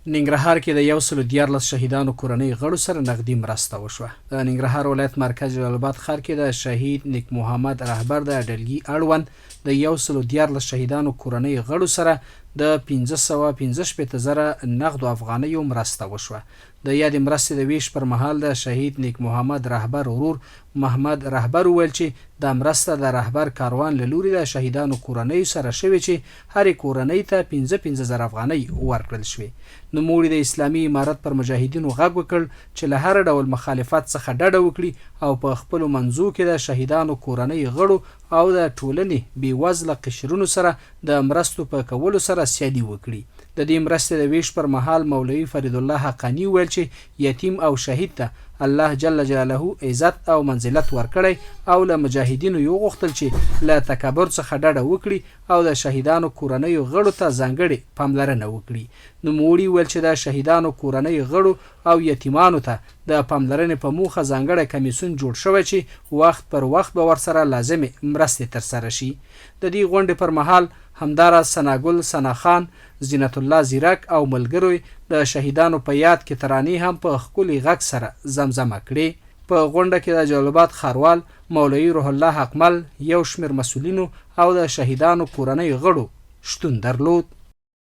ننګرهار کې د 114 شهیدانو کورنۍ غړو سره نغدي مرسته وشوه. د ننګرهار ولایت مرکز جلال آباد ښار کې د شهید نیک محمد رهبر د ډلګي اړوند د 114 شهیدانو کورنۍ غړو سره د 515,000 نغدو افغانیو مرسته وشوه. د یادې مرستې د ویش پر مهال د شهید نیک محمد رهبر ورور محمد رهبر وویل چې دا مرسته د رهبر کاروان له لوري د شهیدانو کورنۍ سره شوې چې هرې کورنۍ ته 15,000 افغانۍ ورکړل شوې. نوموړي د اسلامي امارت پر مجاهدینو غږ وکړ چې له هر ډول مخالفت څخه ډډه وکړي او په خپلو منځو کې د شهیدانو کورنۍ غړو او د ټولنې بېوزله قشرونو سره د مرستو په کولو سره سیالي وکړي. د دې مرستې د ویش پر مهال مولوي فرید الله حقانی ویل چې یتیم او شهید ته الله جل جلاله عزت او منزلت ورکړی او له مجاهدینو یو غوښتل چې له تکبر څخه ډډه وکړي او د شهیدانو کورنیو غړو ته ځانګړې پاملرنه وکړي. نوموړي ویل چې د شهیدانو کورنۍ غړو او یتیمانو ته د پاملرنې په موخه ځانګړی کمیسیون جوړ شوی چې وخت پر وخت به ورسره لازمې مرستې ترسره شي. د دې غونډې پر مهال همداراز ثناګل ثناخان، زینت الله زیرک او ملګرو د شهیدانو په یاد کې ترانې هم په ښکلي غږ سره زمزمه کړې. په غونډه کې د جلال آباد ښاروال مولوي روح الله حقمل، یو شمېر مسؤلینو او د شهیدانو کورنۍ غړو شتون درلود.